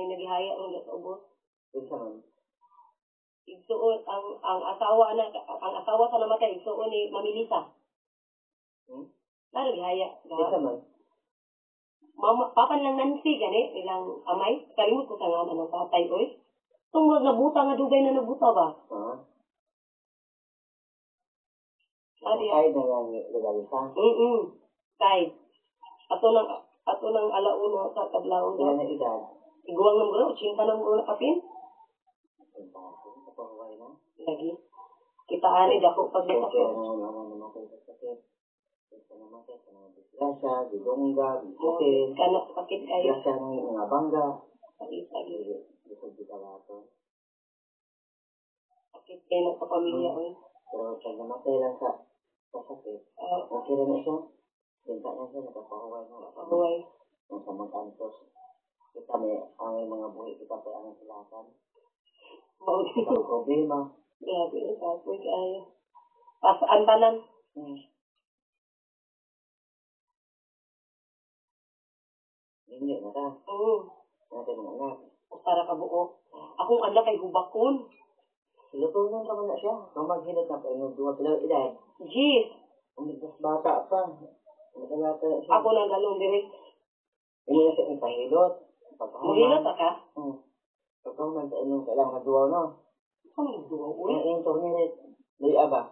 may nagihaya ron sa ubos. Isa man. Igsuon ang asawa sa namatay igsuon ni Mamilisa. Laro gihaya. Isa man. Papan lang Nancy gani ilang amay. Kalimot ko sa ngalan ng tatay oy. Tungod na buta nga dugay na nabuta ba? Kahit na lang legalisa. Kahit. Ato nang alauna sa kadlaw. Sila na edad. Iguang ng guro, 80 ng guro kapin. Lagi. Kita ani dako pag nakapin. Disgrasya, bidongga, bisutin. Kanak sakit kayo. Disgrasya ng mga bangga. Lagi. Bisog di kalato. Sakit kayo sa pamilya oy. Pero pag namatay lang sa sakit, okay rin na siya. Pinta niya siya, nakapahuway na. Nakapahuway. Nasa mag-antos. Kita may mga buhay, kita pa ang silakan. Kita ang problema. Grabe, tapos ay pasaan tanan. Hindi na ta. Natin mga anak. Para kabuo. Akong anak ay hubakon. Silutunan ka man na siya. Kung maghilot na pa, yung duwa sila edad. Jeez. Mas bata pa. Ako nang galong direct. Hindi na siya ipahilot. Mahilot ka? Pagkahuman sa inyong kailangan kaduwaw, no? Saan nagduwaw, uy? Yung tornilet. Luya ba?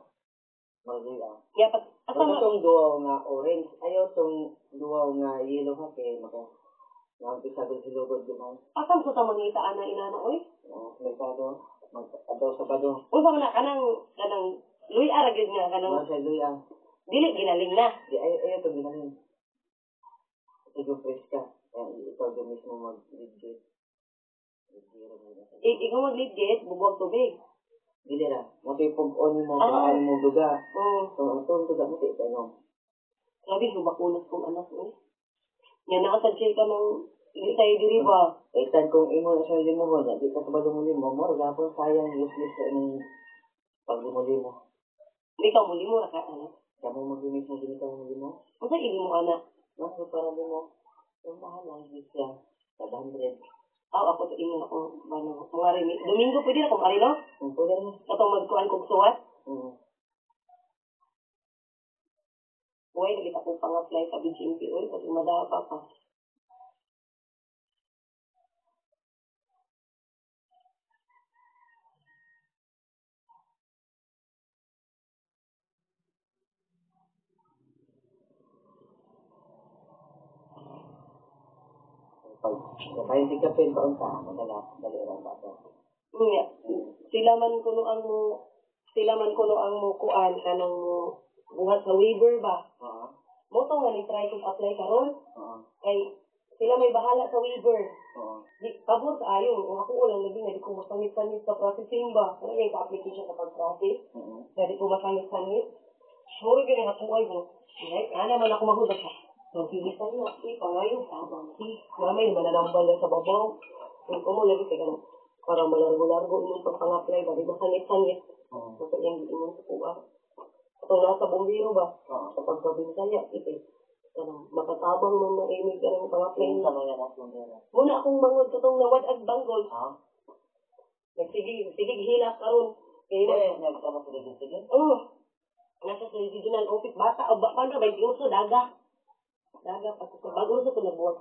Magluya. Yeah, Asa itong duwaw nga orange. Ayaw itong duwaw nga yellow ha. Kaya nakapisagol silugod din ha. Asam ko sa mangita na inana, uy? Merkado. Mag-adaw sa bado. Unsa man na kanang luya ragid nga kanang. Sa luya. Dili ginaling na. Ayaw itong ginaling. Ito yung fresh ka. Ito yung mismo mag-legit. Ikaw mag-legit, bubuwag tubig. Dili na. Mapipog-on mo, baan mo duga. Oo. So, ito duga mo, ito no. Grabe, hubakunas kong anak, uy. Yan nakasadjay ka ng tayo diri ba? Kaitan kung imo na siya limuhon, di ka ba lumulimo mo, gapon sayang useless sa inyong pag-lumulimo. Ikaw mulimo ra ka, anak. Kamu mag-limis mo, din ka mulimo? Ano sa ili mo, anak? Ano para mo? Yung mahal lang, siya. 500. Ako sa inyo ako, mga rin. Domingo, pwede na kung marino? Pwede na. Katong magkuhan kong suwat? Uy, nagita kong pang-apply sa BGMP, uy, kasi madapa pa. Kaya hindi ka pintaon ka, dali lang bata. Sila man kuno ang mo kuan kanang mo buhat sa waiver ba? Mo to nga ni-try kong apply karon. Kay sila may bahala sa waiver. Di kabot ayon o ako lang lagi nga di ko masangit-sangit sa processing ba. Kaya yung application sa pag-process. Dali ko masangit-sangit. Sure gyud nga tuway mo. Ana man ako mahudas ka. So, pilisan mo, pangayon sa abangsi. Mamay, mananambal lang sa babaw. Kung mo lagi ka ganun. Para malargo-largo yung pang-apply ba, di masangit-sangit. Kasi yung giingon sa kuha. Kung nasa bumbiro ba, sa pagkabinsaya, makatabang man narinig ka ng pang-apply. Muna akong mangod sa itong nawad at banggol. Nagsigig hilak karon. Kaya nagsama sa region? Oo. Nasa sa regional office. Bata, o ba, paano ba, yung daga. Daga, pati sa bago sa pinagbuhat